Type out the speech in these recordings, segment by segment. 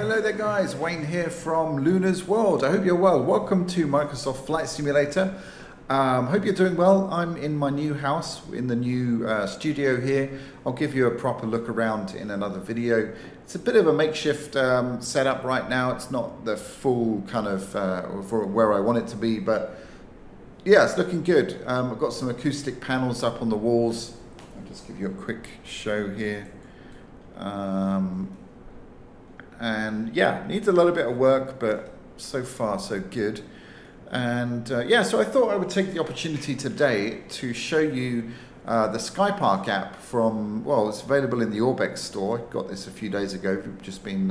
Hello there guys, Wayne here from Luna's World. I hope you're well. Welcome to Microsoft Flight Simulator. Hope you're doing well. I'm in my new house, in the new studio here. I'll give you a proper look around in another video. It's a bit of a makeshift setup right now. It's not the full kind of for where I want it to be, but yeah, it's looking good. I've got some acoustic panels up on the walls. I'll just give you a quick show here. And yeah, needs a little bit of work, but so far so good. And yeah, so I thought I would take the opportunity today to show you the Skypark app from, well, it's available in the Orbex store. Got this a few days ago. We've just been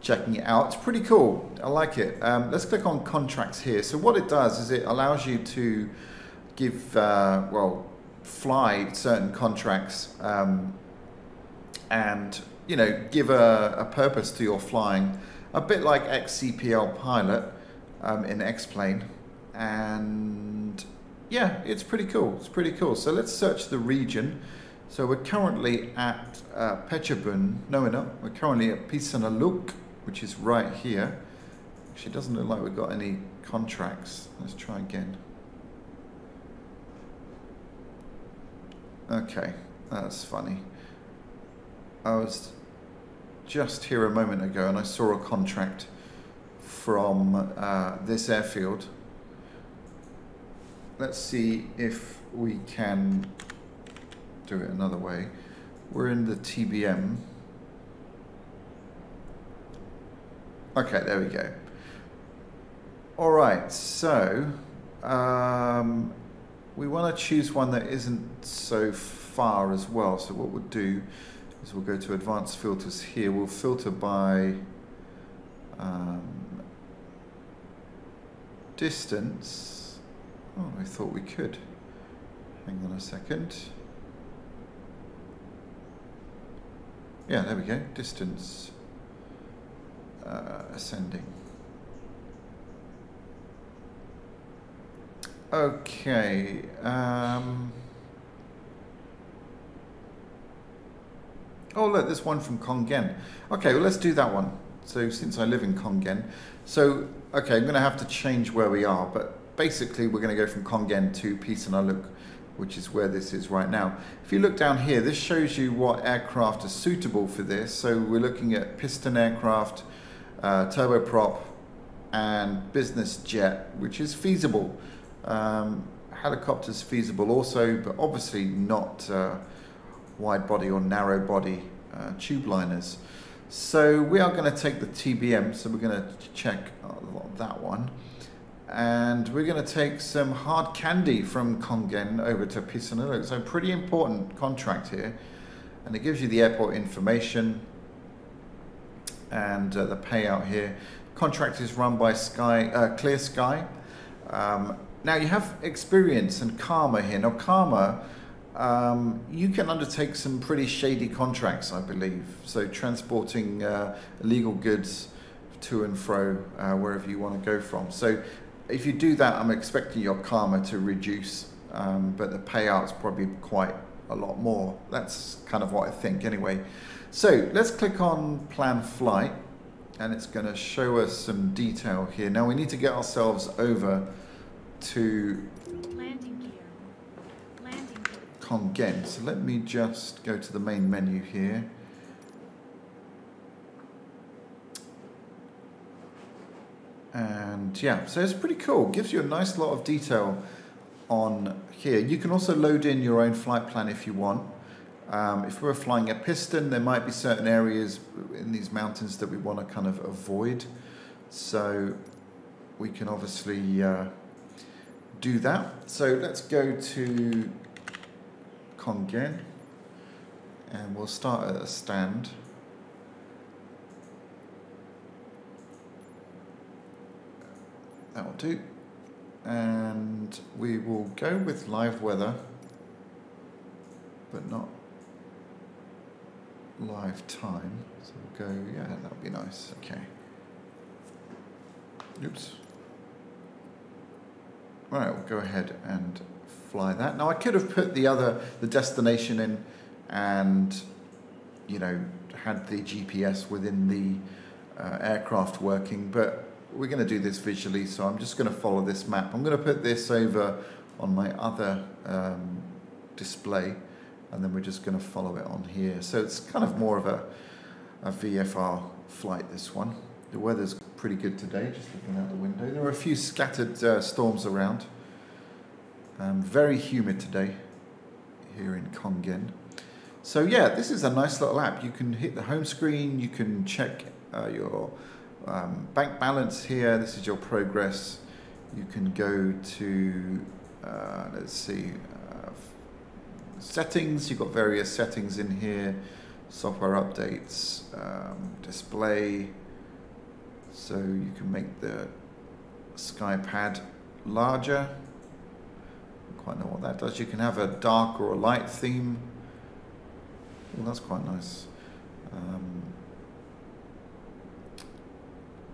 checking it out. It's pretty cool. I like it. Let's click on contracts here. So what it does is it allows you to give, well, fly certain contracts and you know, give a purpose to your flying, a bit like XCPL Pilot in X-Plane, and yeah, it's pretty cool. It's pretty cool. So let's search the region. So we're currently at Pechabun. No, we're not. We're currently at Pisanaluk, which is right here. Actually, it doesn't look like we've got any contracts. Let's try again. Okay, that's funny. I was just here a moment ago and I saw a contract from this airfield. Let's see if we can do it another way. We're in the TBM. Okay, there we go. All right, so we want to choose one that isn't so far as well. So what we'll do is we'll go to advanced filters here. We'll filter by distance. Oh, I thought we could. Hang on a second. Yeah, there we go. Distance ascending. Okay. Oh look, there's one from Kongen. Okay, well let's do that one. So since I live in Kongen, so okay, I'm going to have to change where we are, but basically we're going to go from Kongen to Pisanaluk, which is where this is right now. If you look down here, this shows you what aircraft are suitable for this. So we're looking at piston aircraft, turboprop, and business jet, which is feasible. Helicopter's feasible also, but obviously not wide body or narrow body tube liners. So we are going to take the TBM, so we're going to check that one, and we're going to take some hard candy from Kongen over to Pisanaluk. So pretty important contract here, and it gives you the airport information and the payout here. Contract is run by Clear Sky. Now you have experience and karma here. Now karma, you can undertake some pretty shady contracts, I believe. So transporting illegal goods to and fro wherever you want to go from. So if you do that, I'm expecting your karma to reduce, but the payout's probably quite a lot more. That's kind of what I think anyway. So let's click on plan flight, and it's going to show us some detail here. Now we need to get ourselves over to Kongen. So let me just go to the main menu here. And yeah, so it's pretty cool. Gives you a nice lot of detail on here. You can also load in your own flight plan if you want. If we're flying a piston, there might be certain areas in these mountains that we want to kind of avoid. So we can obviously do that. So let's go to Kongen, and we'll start at a stand. That will do, and we will go with live weather, but not live time. So we'll go, yeah, that would be nice. Okay. Oops. All right, we'll go ahead and fly that. Now I could have put the destination in and, you know, had the GPS within the aircraft working, but we're going to do this visually, so I'm just going to follow this map. I'm going to put this over on my other display, and then we're just going to follow it on here. So it's kind of more of a VFR flight, this one. The weather's pretty good today, just looking out the window. There are a few scattered storms around. Very humid today here in Kongen. So yeah, this is a nice little app. You can hit the home screen, you can check your bank balance here. This is your progress. You can go to, let's see, settings. You've got various settings in here. Software updates, display. So you can make the Skypad larger. I don't quite know what that does. You can have a dark or a light theme. Well, that's quite nice.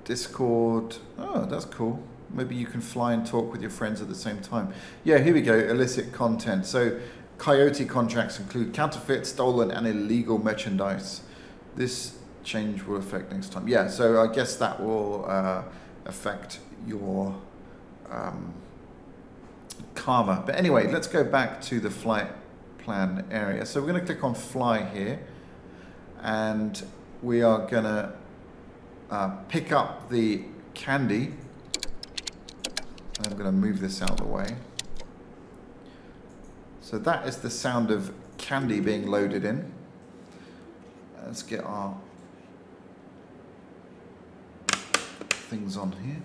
Discord. Oh, that's cool. Maybe you can fly and talk with your friends at the same time. Yeah, here we go. Illicit content. So Coyote contracts include counterfeit, stolen, and illegal merchandise. This change will affect next time. Yeah, so I guess that will affect your karma. But anyway, let's go back to the flight plan area. So we're going to click on fly here, and we are going to pick up the candy. I'm going to move this out of the way. So that is the sound of candy being loaded in. Let's get our things on here.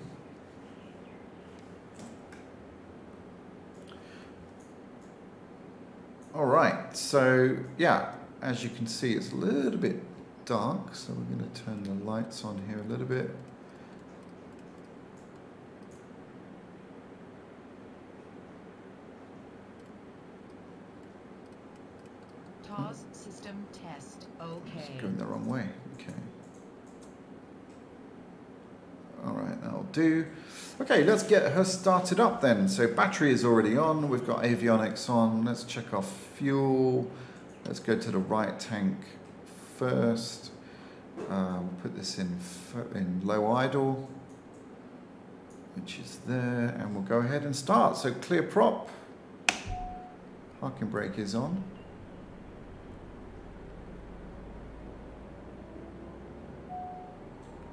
All right, so yeah, as you can see, it's a little bit dark, so we're going to turn the lights on here a little bit. TOS system test. Okay. It's going the wrong way. Okay. All right, that'll do. Okay, let's get her started up then. So battery is already on. We've got avionics on. Let's check our fuel. Let's go to the right tank first. We'll put this in low idle, which is there, and we'll go ahead and start. So clear prop. Parking brake is on.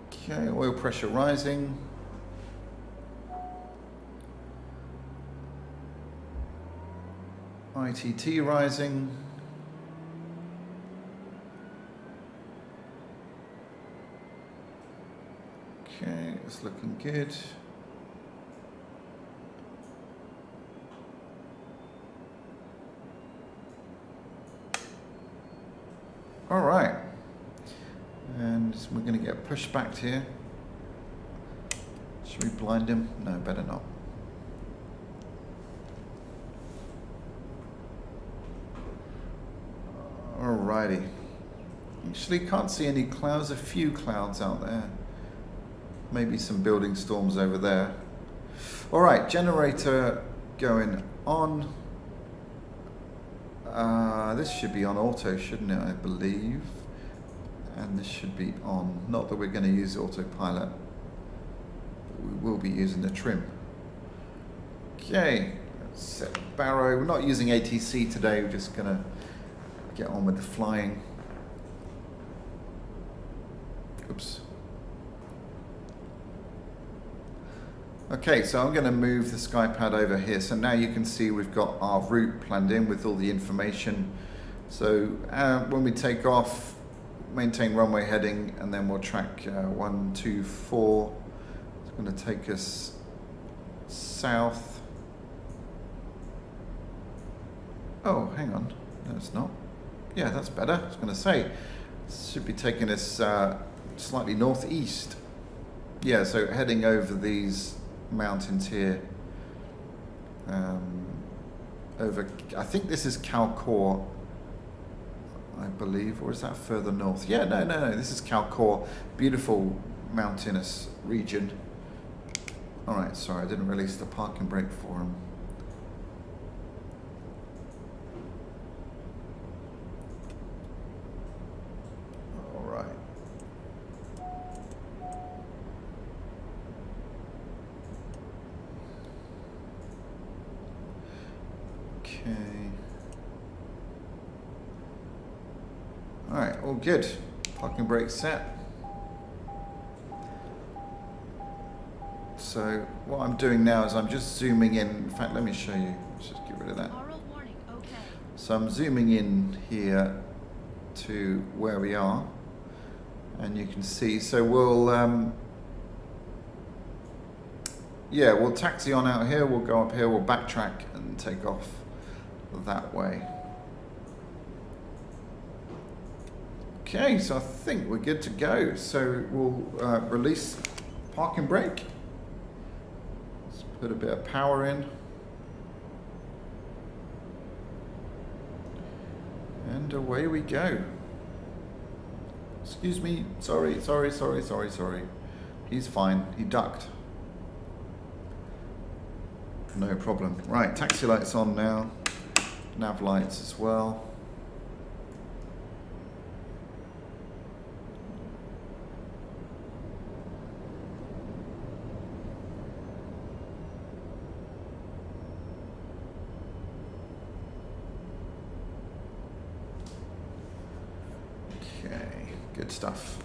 Okay, oil pressure rising. ITT rising. Okay, it's looking good. All right. And we're going to get pushed back here. Should we blind him? No, better not. Alrighty. Actually can't see any clouds, a few clouds out there. Maybe some building storms over there. Alright, generator going on. This should be on auto, shouldn't it, I believe. And this should be on. Not that we're going to use autopilot, but we will be using the trim. Okay, set barrow. We're not using ATC today, we're just going to get on with the flying. Oops. Okay, so I'm going to move the Skypad over here. So now you can see we've got our route planned in with all the information. So when we take off, maintain runway heading, and then we'll track 1, 2, 4. It's going to take us south. Oh, hang on. No, it's not. Yeah, that's better. I was going to say, it should be taking us slightly northeast. Yeah, so heading over these mountains here. Over, I think this is Calcor, I believe, or is that further north? Yeah, no, this is Calcor, beautiful mountainous region. All right, sorry, I didn't release the parking brake for him. All right. Right, all good. Parking brake set. So what I'm doing now is I'm just zooming in. In fact, let me show you. Let's just get rid of that. Warning. Okay. So I'm zooming in here to where we are, and you can see. So we'll yeah, we'll taxi on out here. We'll go up here. We'll backtrack and take off that way. Okay, so I think we're good to go. So we'll release parking brake. Let's put a bit of power in. And away we go. Excuse me, sorry. He's fine, he ducked. No problem. Right, taxi lights on now. Nav lights as well. Okay, good stuff.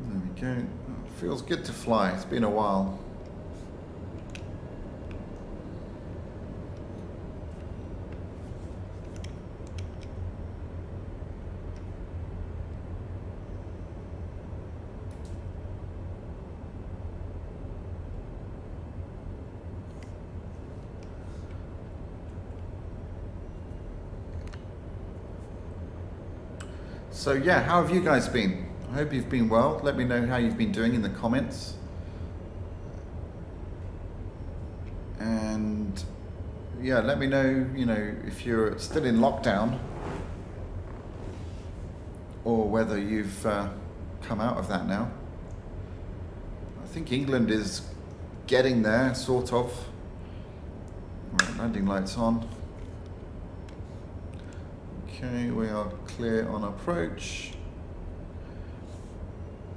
There we go. Oh, feels good to fly. It's been a while. So yeah, how have you guys been? I hope you've been well. Let me know how you've been doing in the comments. And yeah, let me know, if you're still in lockdown or whether you've come out of that now. I think England is getting there, sort of. Right, landing lights on. Okay, we are clear on approach.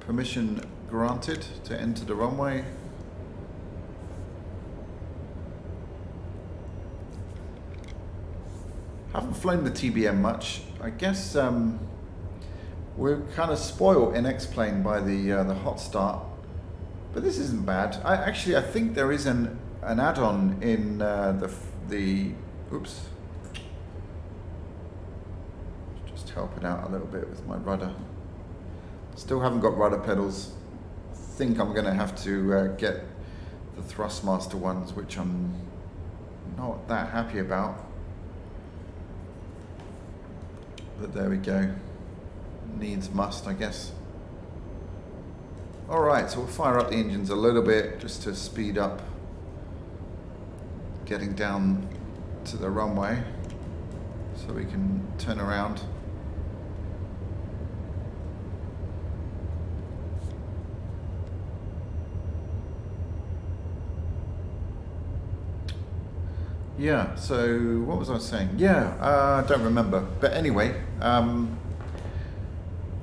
Permission granted to enter the runway. Haven't flown the TBM much. I guess we're kind of spoiled in X-Plane by the hot start, but this isn't bad. I think there is an add-on in the oops. Just helping out a little bit with my rudder. Still haven't got rudder pedals. I think I'm going to have to get the Thrustmaster ones, which I'm not that happy about. But there we go. Needs must, I guess. Alright, so we'll fire up the engines a little bit just to speed up getting down to the runway so we can turn around. Yeah, so what was I saying? Yeah, I don't remember. But anyway,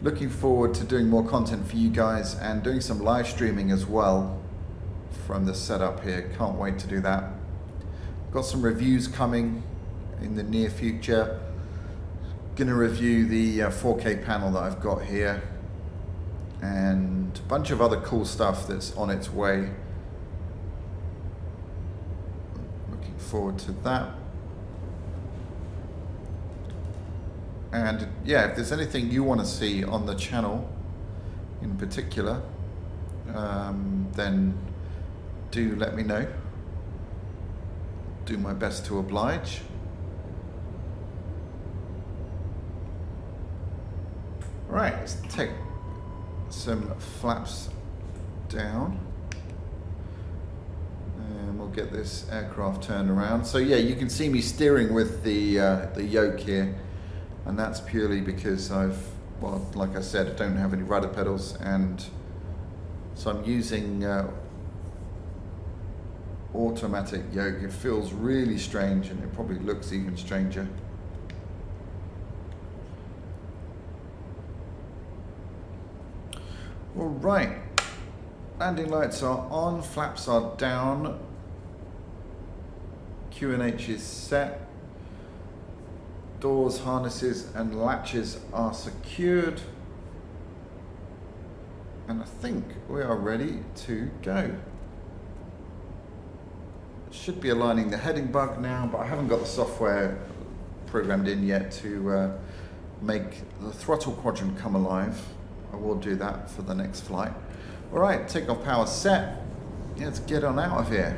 looking forward to doing more content for you guys and doing some live streaming as well from the setup here. Can't wait to do that. Got some reviews coming in the near future. Gonna review the 4K panel that I've got here and a bunch of other cool stuff that's on its way. Forward to that. And yeah, if there's anything you want to see on the channel in particular, then do let me know. Do my best to oblige. All right, let's take some flaps down. And we'll get this aircraft turned around. So yeah, you can see me steering with the yoke here, and that's purely because well, like I said, I don't have any rudder pedals, and so I'm using automatic yoke. It feels really strange, and it probably looks even stranger. All right. Landing lights are on, flaps are down. QNH is set. Doors, harnesses and latches are secured. And I think we are ready to go. Should be aligning the heading bug now, but I haven't got the software programmed in yet to make the throttle quadrant come alive. I will do that for the next flight. All right, takeoff power set. Let's get on out of here.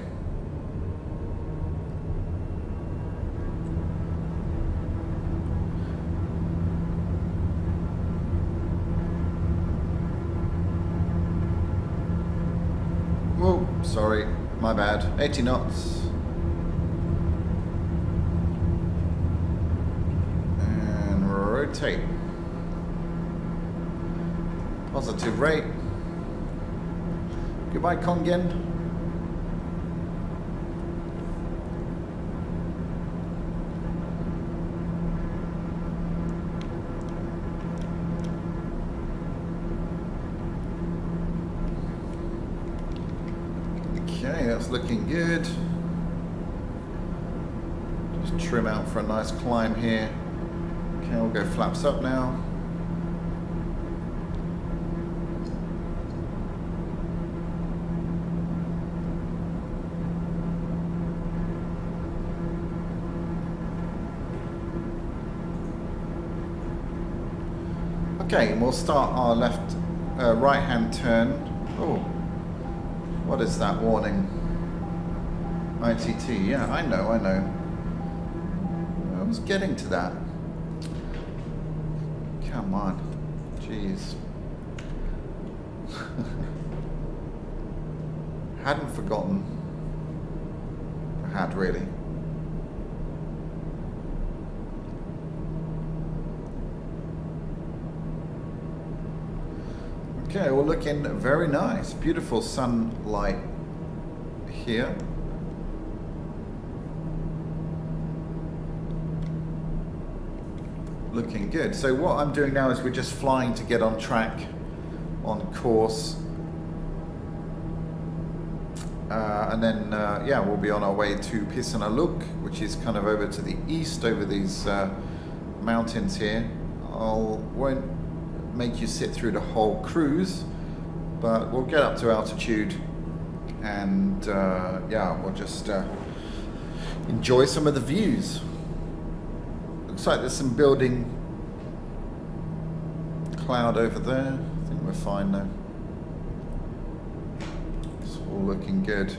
Oh, sorry, my bad. 80 knots. And rotate. Positive rate. Goodbye, Kongen. Okay, that's looking good. Just trim out for a nice climb here. Okay, we'll go flaps up now. Okay, and we'll start our right-hand turn. Oh, what is that warning? ITT, yeah, I know. I was getting to that. Come on, jeez. Hadn't forgotten. I had really. Okay, we're looking very nice. Beautiful sunlight here. Looking good. So what I'm doing now is we're just flying to get on track, on course. And then, yeah, we'll be on our way to Pisanaluk, which is kind of over to the east, over these mountains here. Won't make you sit through the whole cruise, but we'll get up to altitude and yeah, we'll just enjoy some of the views. Looks like there's some building cloud over there. I think we're fine though. It's all looking good.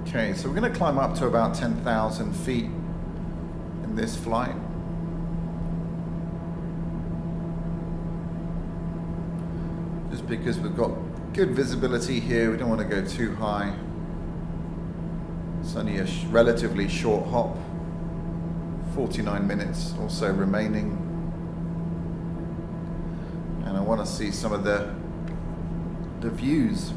Okay, so we're going to climb up to about 10,000 feet in this flight. Just because we've got good visibility here, we don't want to go too high. It's only a relatively short hop, 49 minutes or so remaining. And I want to see some of the views.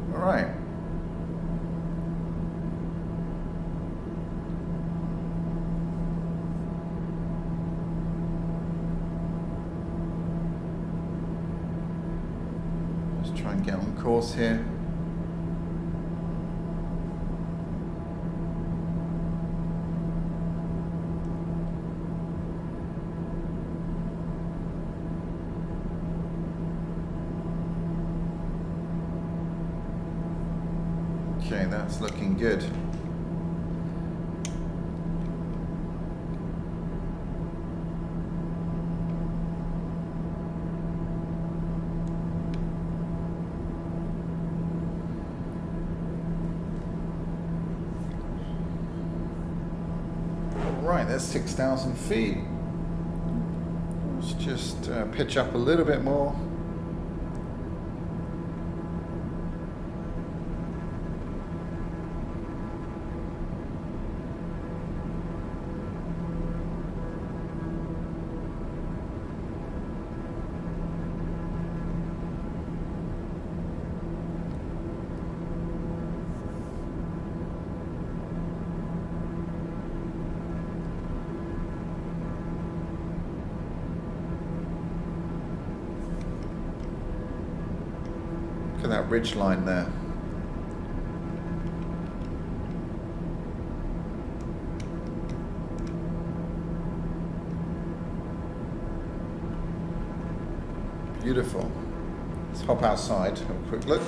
Right. Just try and get on course here. Okay, that's looking good. All right, that's 6,000 feet. Let's just pitch up a little bit more. Look at that ridge line there. Beautiful. Let's hop outside, have a quick look.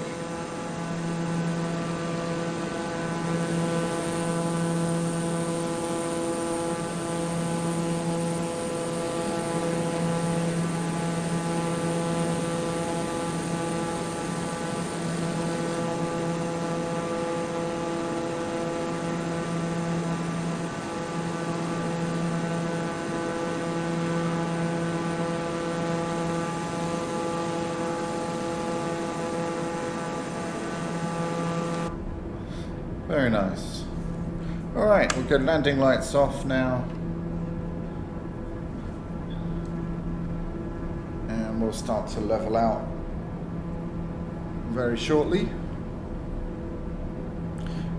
Very nice. Alright, we've got landing lights off now. And we'll start to level out very shortly.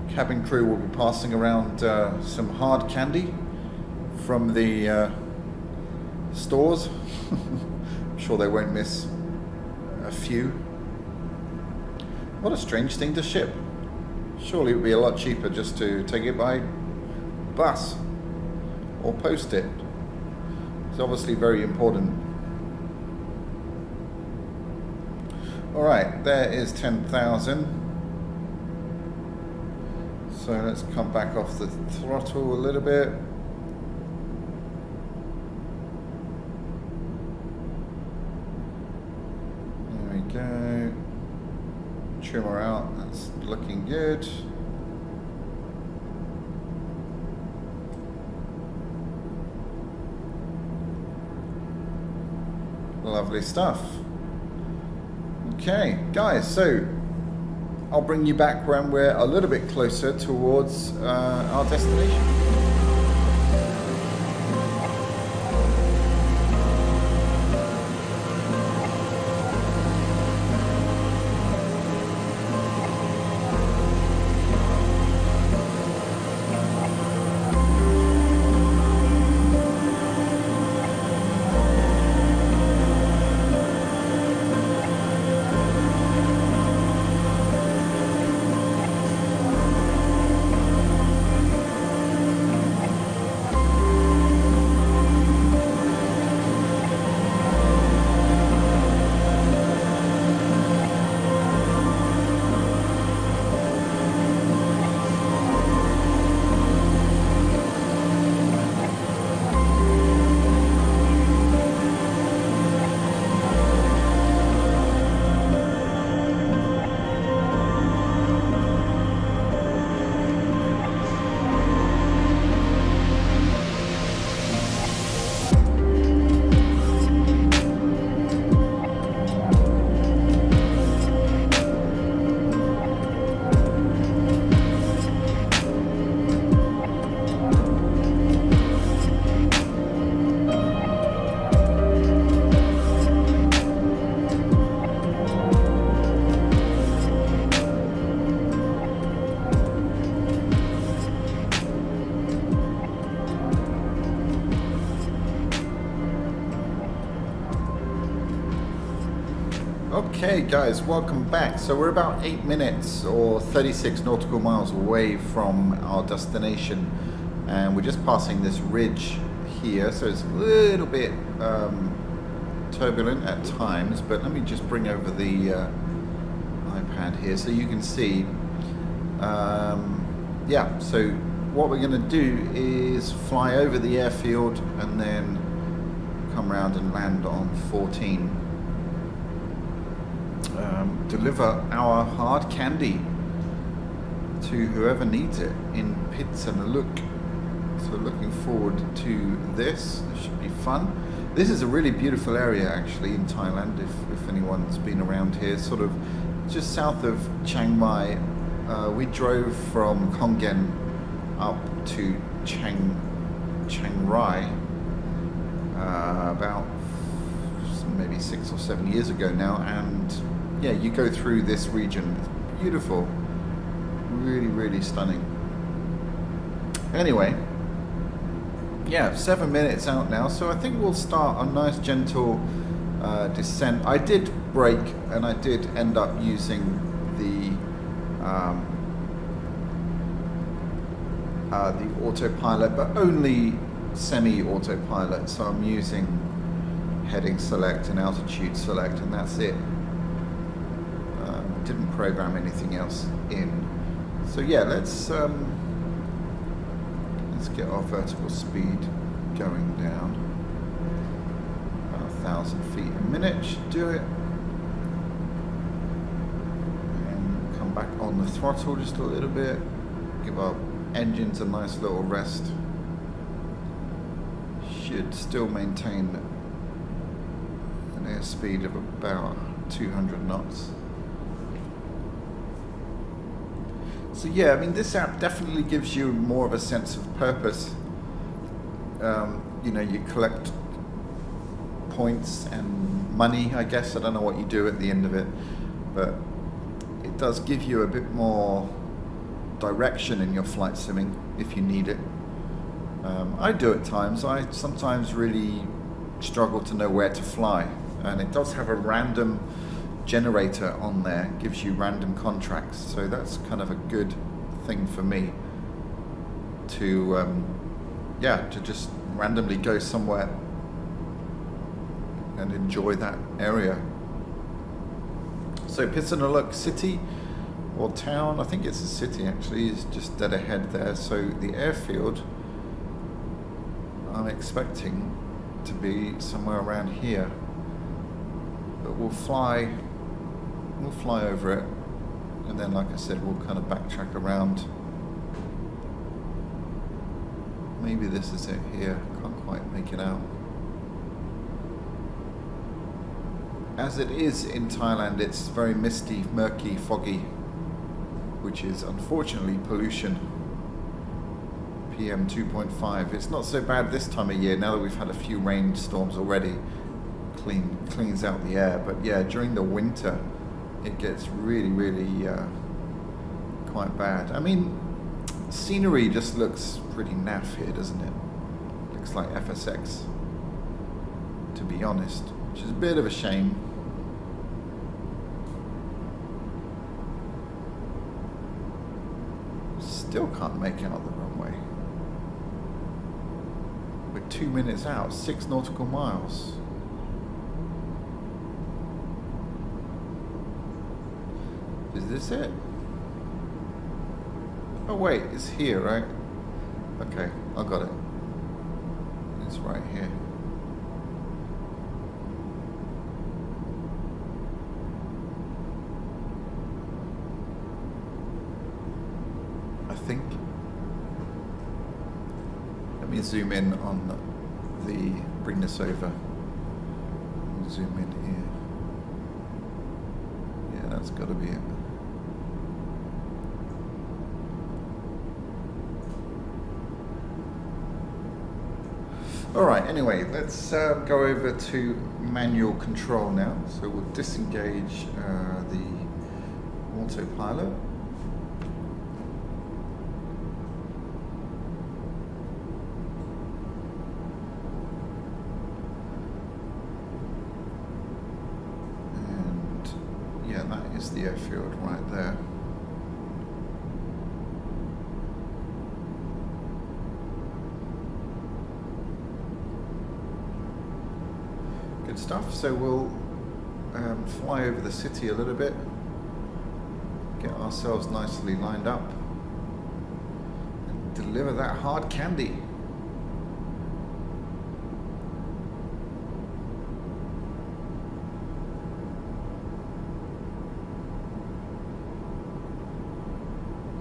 Cabin crew will be passing around some hard candy from the stores. I'm sure they won't miss a few. What a strange thing to ship. Surely it would be a lot cheaper just to take it by bus or post it. It's obviously very important. Alright, there is 10,000. So let's come back off the throttle a little bit. There we go. Trimmer out, that's looking good. Lovely stuff. Okay, guys, so I'll bring you back when we're a little bit closer towards our destination. Okay guys, welcome back. So we're about 8 minutes or 36 nautical miles away from our destination, and we're just passing this ridge here, so it's a little bit turbulent at times, but let me just bring over the iPad here so you can see. Yeah, so what we're going to do is fly over the airfield and then come around and land on 14. Deliver our hard candy to whoever needs it in Pits and Look. So looking forward to this. It should be fun. This is a really beautiful area actually in Thailand, if anyone's been around here, sort of just south of Chiang Mai. We drove from Kongen up to Chiang Rai about maybe 6 or 7 years ago now, and yeah, you go through this region. It's beautiful, really, really stunning. Anyway, yeah, 7 minutes out now, so I think we'll start a nice gentle descent. I did brake, and I did end up using the autopilot, but only semi-autopilot. So I'm using heading select and altitude select, and that's it. Didn't program anything else in. So yeah, let's get our vertical speed going down. About 1,000 feet a minute should do it. And come back on the throttle just a little bit. Give our engines a nice little rest. Should still maintain an airspeed of about 200 knots. So yeah, I mean, this app definitely gives you more of a sense of purpose. You know, you collect points and money, I guess. I don't know what you do at the end of it, but it does give you a bit more direction in your flight simming if you need it. I do at times. I sometimes really struggle to know where to fly, and it does have a random generator on there, gives you random contracts, so that's kind of a good thing for me to yeah, to just randomly go somewhere and enjoy that area. So Pissanulok city or town, I think it's a city actually, is just dead ahead there. So the airfield I'm expecting to be somewhere around here, but we'll fly over it, and then, like I said, we'll kind of backtrack around. Maybe this is it here. Can't quite make it out. As it is in Thailand, it's very misty, murky, foggy, which is unfortunately pollution. PM 2.5. It's not so bad this time of year, now that we've had a few rainstorms already. Cleans out the air, but yeah, during the winter it gets really quite bad. I mean, scenery just looks pretty naff here, doesn't it? Looks like FSX, to be honest, which is a bit of a shame. Still can't make out the runway. We're 2 minutes out, 6 nautical miles. Is this it? Oh wait, it's here, right? Okay, I got it. It's right here. I think. Let me zoom in on bring this over. Zoom in here. Yeah, that's got to be it. Alright, anyway, let's go over to manual control now. So we'll disengage the autopilot. And yeah, that is the airfield right there. Stuff. So we'll fly over the city a little bit, get ourselves nicely lined up, and deliver that hard candy.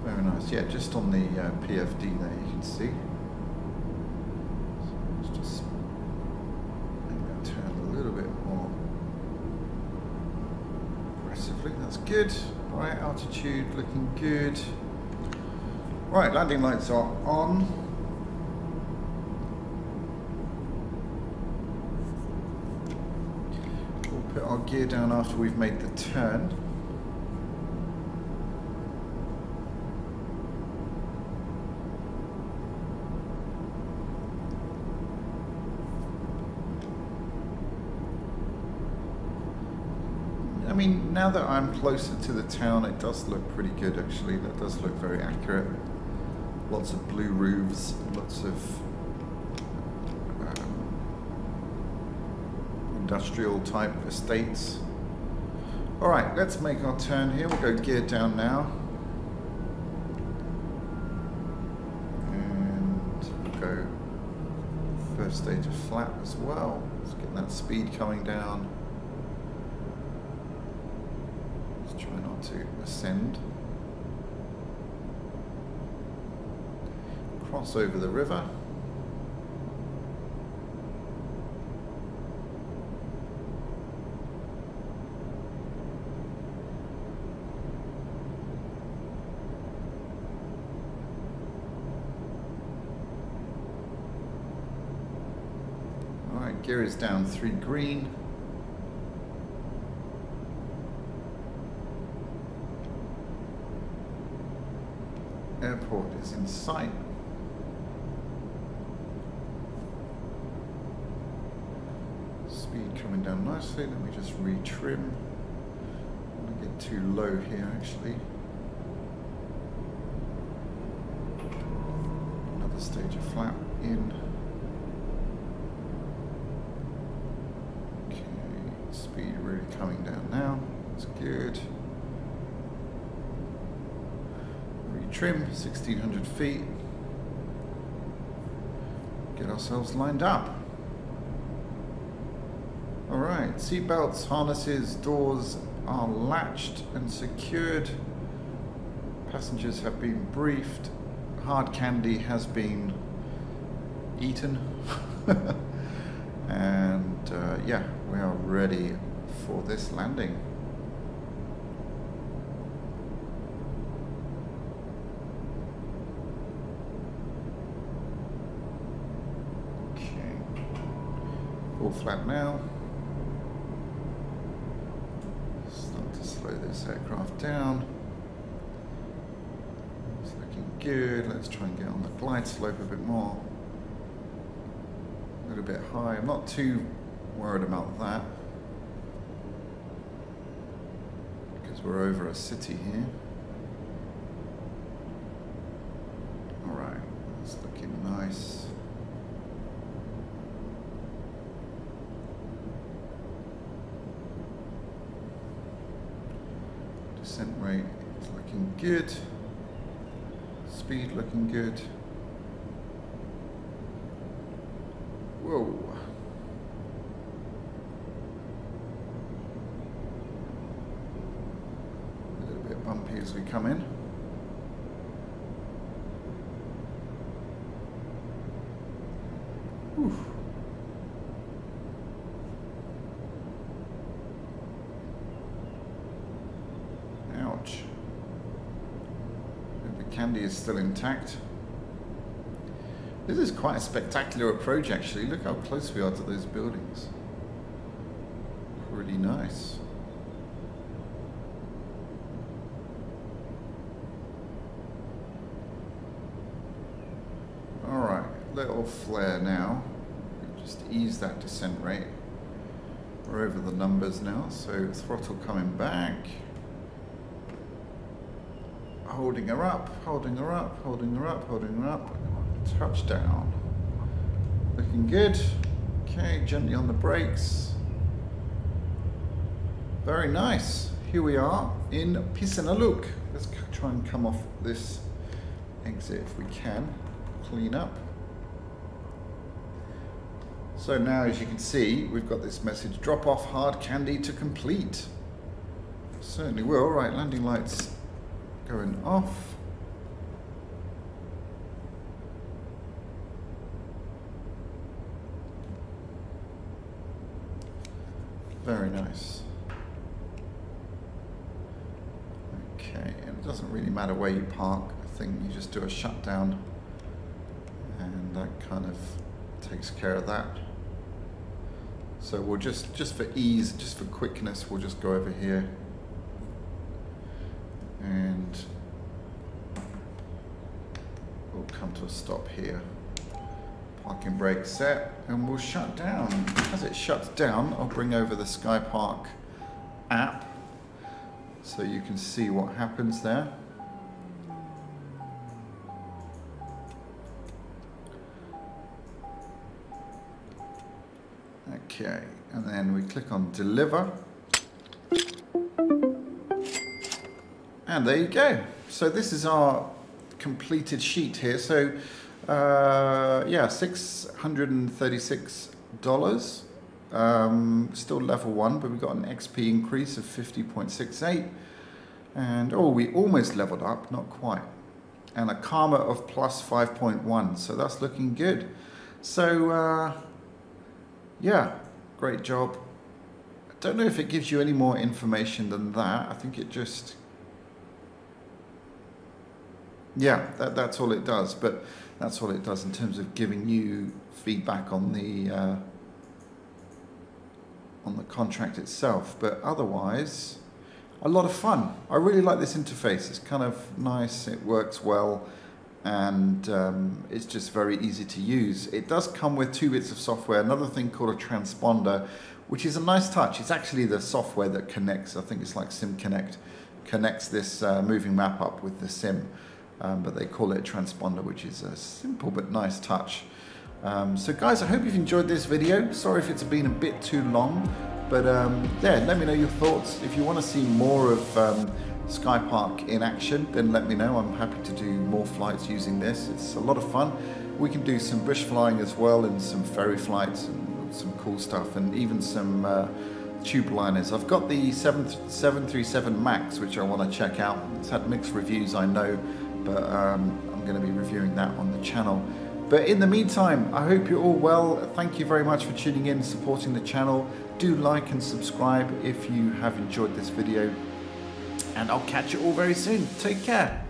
Very nice. Yeah, just on the PFD there you can see. That's good. Right, altitude looking good. Right, landing lights are on. We'll put our gear down after we've made the turn. mean, now that I'm closer to the town, it does look pretty good actually. That does look very accurate. Lots of blue roofs, lots of industrial type estates. Alright, let's make our turn here. We'll go gear down now. And we'll go first stage of flat as well. Let's get that speed coming down. Let's try not to ascend. Cross over the river. Alright, gear is down 3 green. Airport is in sight. Speed coming down nicely. Let me just retrim. I don't want to get too low here actually. Another stage of flap in. Okay, speed really coming down now. That's good. Retrim, 1600 feet. Get ourselves lined up. Alright, seatbelts, harnesses, doors are latched and secured. Passengers have been briefed. Hard candy has been eaten. And yeah, we are ready for this landing. Okay, full flat now. Slow this aircraft down. It's looking good. Let's try and get on the glide slope a bit more. A little bit high. I'm not too worried about that because we're over a city here. Alright, it's looking nice. Descent rate is looking good. Speed looking good. Whoa. A little bit bumpy as we come in. Whew. Ouch. The candy is still intact. This is quite a spectacular approach actually. Look how close we are to those buildings. Really nice. Alright, little flare now. Just ease that descent rate. We're over the numbers now, so throttle coming back. Holding her up, holding her up, holding her up, holding her up. Touchdown. Looking good. Okay, gently on the brakes. Very nice. Here we are in Pisanaluk. Let's try and come off this exit if we can. Clean up. So now, as you can see, we've got this message: drop off hard candy to complete. Certainly will. All right, landing lights going off. Very nice. Okay, and it doesn't really matter where you park. I think you just do a shutdown and that kind of takes care of that. So we'll just for ease, just for quickness, we'll just go over here and we'll come to a stop here. Parking brake set, and we'll shut down. As it shuts down, I'll bring over the Skypark app so you can see what happens there. Okay, and then we click on deliver. And there you go. So this is our completed sheet here. So yeah, $636. Still level 1, but we got an XP increase of 50.68. And oh, we almost leveled up, not quite. And a karma of plus 5.1. So that's looking good. So yeah, great job. I don't know if it gives you any more information than that. I think it just, yeah, that's all it does. But that's all it does in terms of giving you feedback on the contract itself. But otherwise, a lot of fun. I really like this interface. It's kind of nice. It works well, and it's just very easy to use. It does come with 2 bits of software. Another thing called a transponder, which is a nice touch. It's actually the software that connects. I think it's like Sim Connect, connects this moving map up with the sim. But they call it a transponder, which is a simple but nice touch. So guys, I hope you've enjoyed this video. Sorry if it's been a bit too long, but yeah, let me know your thoughts. If you want to see more of Skypark in action, then let me know. I'm happy to do more flights using this. It's a lot of fun. We can do some bush flying as well, and some ferry flights and some cool stuff, and even some tube liners. I've got the 737 MAX, which I want to check out. It's had mixed reviews, I know, but I'm going to be reviewing that on the channel. But in the meantime, I hope you're all well. Thank you very much for tuning in, supporting the channel. Do like and subscribe if you have enjoyed this video. And I'll catch you all very soon. Take care.